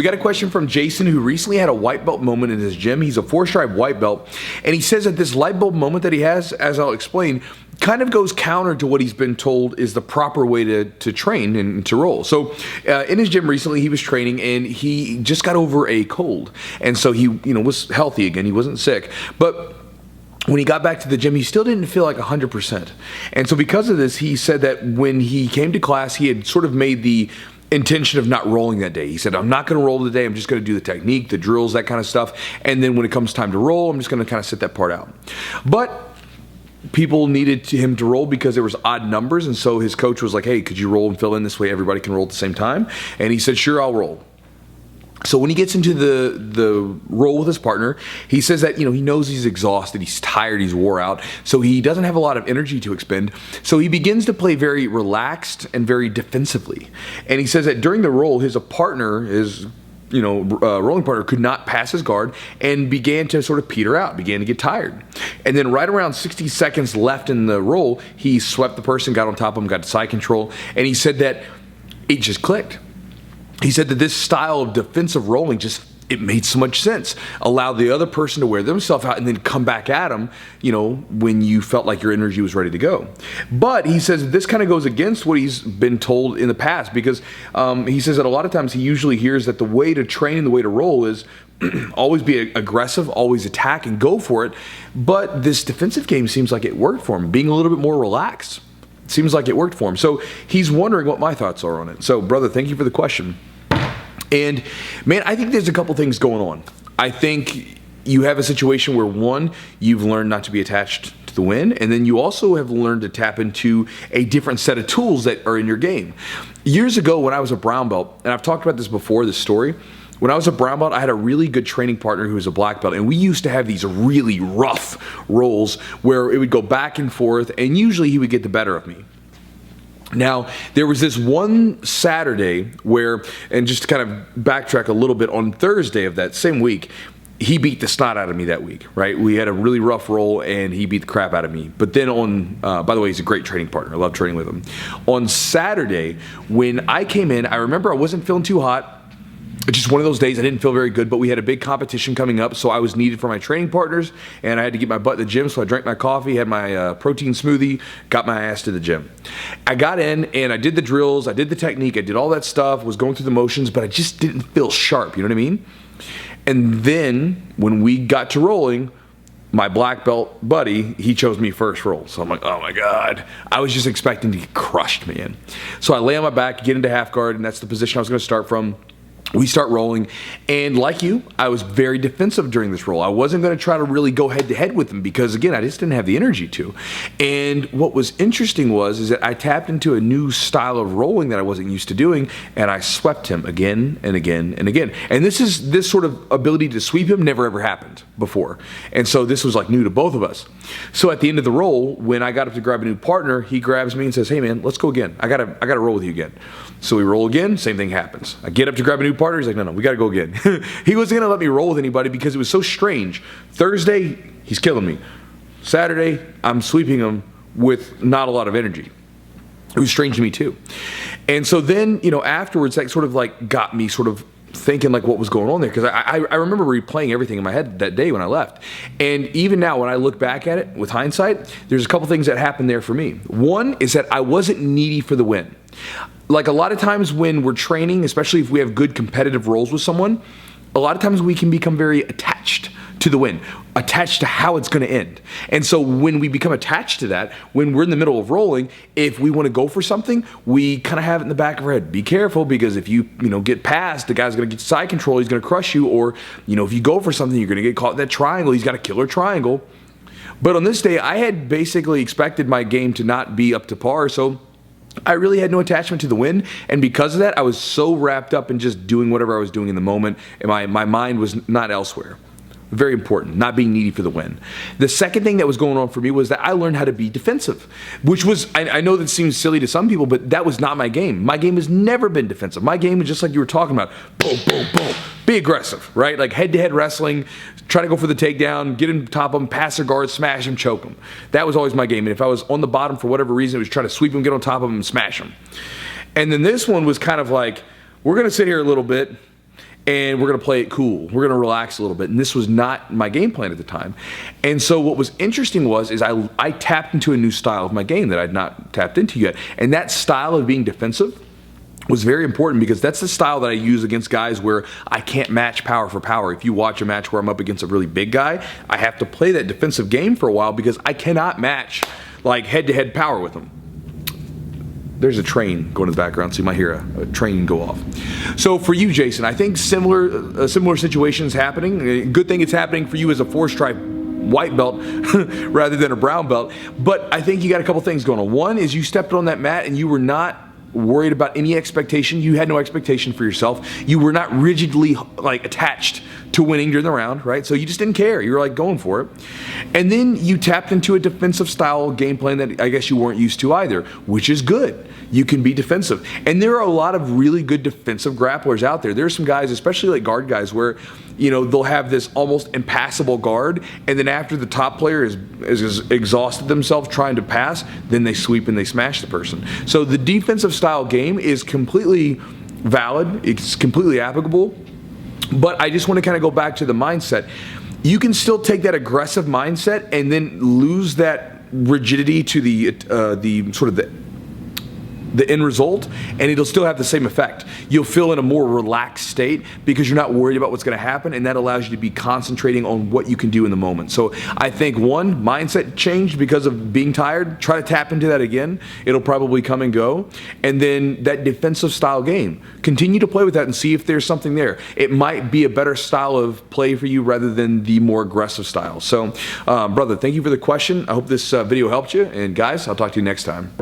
got a question from Jason, who recently had a white belt moment in his gym. He's a 4-stripe white belt, and he says that this light bulb moment that he has, as I'll explain, kind of goes counter to what he's been told is the proper way to train and to roll. So in his gym recently, he was training, and he just got over a cold, and so he was healthy again. He wasn't sick, but when he got back to the gym, he still didn't feel like 100%. And so because of this, he said that when he came to class, he had sort of made the intention of not rolling that day. He said, I'm not going to roll today. I'm just going to do the technique, the drills, that kind of stuff. And then when it comes time to roll, I'm just going to kind of sit that part out. But people needed him to roll because there was odd numbers. And so his coach was like, hey, could you roll and fill in this way everybody can roll at the same time? And he said, sure, I'll roll. So when he gets into the roll with his partner, he says that, he knows he's exhausted, he's tired, he's wore out, so he doesn't have a lot of energy to expend. So he begins to play very relaxed and very defensively. And he says that during the roll, his rolling partner could not pass his guard and began to sort of peter out, began to get tired. And then right around 60 seconds left in the roll, he swept the person, got on top of him, got to side control, and he said that it just clicked. He said that this style of defensive rolling it made so much sense. Allow the other person to wear themselves out and then come back at them, when you felt like your energy was ready to go. But he says this kind of goes against what he's been told in the past, because he says that a lot of times he usually hears that the way to train and the way to roll is always be aggressive, always attack and go for it. But this defensive game seems like it worked for him, being a little bit more relaxed. Seems like it worked for him. So he's wondering what my thoughts are on it. So, brother, thank you for the question. And, man, I think there's a couple things going on. I think you have a situation where, one, you've learned not to be attached to the win, and then you also have learned to tap into a different set of tools that are in your game. Years ago when I was a brown belt, and I've talked about this before, this story, when I was a brown belt, I had a really good training partner who was a black belt, and we used to have these really rough rolls where it would go back and forth, and usually he would get the better of me. Now, there was this one Saturday where, and just to kind of backtrack a little bit, on Thursday of that same week, he beat the snot out of me that week, right? We had a really rough roll, and he beat the crap out of me. But then by the way, he's a great training partner. I love training with him. On Saturday, when I came in, I remember I wasn't feeling too hot. Just one of those days I didn't feel very good, but we had a big competition coming up, so I was needed for my training partners, and I had to get my butt to the gym, so I drank my coffee, had my protein smoothie, got my ass to the gym. I got in, and I did the drills, I did the technique, I did all that stuff, was going through the motions, but I just didn't feel sharp, you know what I mean? And then, when we got to rolling, my black belt buddy, he chose me first roll. So I'm like, oh my God. I was just expecting to get crushed, man. So I lay on my back, get into half guard, and that's the position I was going to start from. We start rolling, and like you, I was very defensive during this roll. I wasn't going to try to really go head-to-head with him because, again, I just didn't have the energy to. And what was interesting is that I tapped into a new style of rolling that I wasn't used to doing, and I swept him again and again and again. And this sort of ability to sweep him never ever happened before. And so this was like new to both of us. So at the end of the roll, when I got up to grab a new partner, he grabs me and says, hey man, let's go again. I gotta roll with you again. So we roll again, same thing happens. I get up to grab a new partner, he's like, no, we gotta go again. He wasn't gonna let me roll with anybody because it was so strange. Thursday, he's killing me. Saturday, I'm sweeping him with not a lot of energy. It was strange to me too. And so then, afterwards, that sort of like got me sort of thinking like what was going on there, because I remember replaying everything in my head that day when I left. And even now when I look back at it with hindsight, there's a couple things that happened there for me. One is that I wasn't needy for the win. Like a lot of times when we're training, especially if we have good competitive roles with someone, a lot of times we can become very attached to the win, attached to how it's going to end. And so when we become attached to that, when we're in the middle of rolling, if we want to go for something, we kind of have it in the back of our head. Be careful, because if you get past, the guy's going to get side control, he's going to crush you, or if you go for something, you're going to get caught in that triangle, he's got a killer triangle. But on this day, I had basically expected my game to not be up to par, so I really had no attachment to the win, and because of that, I was so wrapped up in just doing whatever I was doing in the moment, and my mind was not elsewhere. Very important, not being needy for the win. The second thing that was going on for me was that I learned how to be defensive, which was, I know that seems silly to some people, but that was not my game. My game has never been defensive. My game is just like you were talking about, boom, boom, boom. Be aggressive, right? Like head-to-head wrestling, try to go for the takedown, get him top him, pass their guard, smash him, choke him. That was always my game. And if I was on the bottom for whatever reason, it was try to sweep him, get on top of him, and smash him. And then this one was kind of like, we're going to sit here a little bit, and we're going to play it cool. We're going to relax a little bit. And this was not my game plan at the time. And so what was interesting is I tapped into a new style of my game that I'd not tapped into yet. And that style of being defensive was very important, because that's the style that I use against guys where I can't match power for power. If you watch a match where I'm up against a really big guy, I have to play that defensive game for a while because I cannot match like head-to-head power with them. There's a train going in the background, so you might hear a train go off. So for you, Jason, I think similar situations happening. Good thing it's happening for you as a 4-stripe white belt rather than a brown belt. But I think you got a couple things going on. One is you stepped on that mat and you were not worried about any expectation. You had no expectation for yourself. You were not rigidly like attached to winning during the round, right? So you just didn't care. You were like going for it. And then you tapped into a defensive style game plan that I guess you weren't used to either, which is good. You can be defensive. And there are a lot of really good defensive grapplers out there. There are some guys, especially like guard guys, where they'll have this almost impassable guard, and then after the top player is exhausted themselves trying to pass, then they sweep and they smash the person. So the defensive style game is completely valid. It's completely applicable. But I just want to kind of go back to the mindset. You can still take that aggressive mindset and then lose that rigidity to the sort of the end result, and it'll still have the same effect. You'll feel in a more relaxed state because you're not worried about what's going to happen, and that allows you to be concentrating on what you can do in the moment. So I think one, mindset changed because of being tired. Try to tap into that again. It'll probably come and go. And then that defensive style game, continue to play with that and see if there's something there. It might be a better style of play for you rather than the more aggressive style. So brother, thank you for the question. I hope this video helped you, and guys, I'll talk to you next time.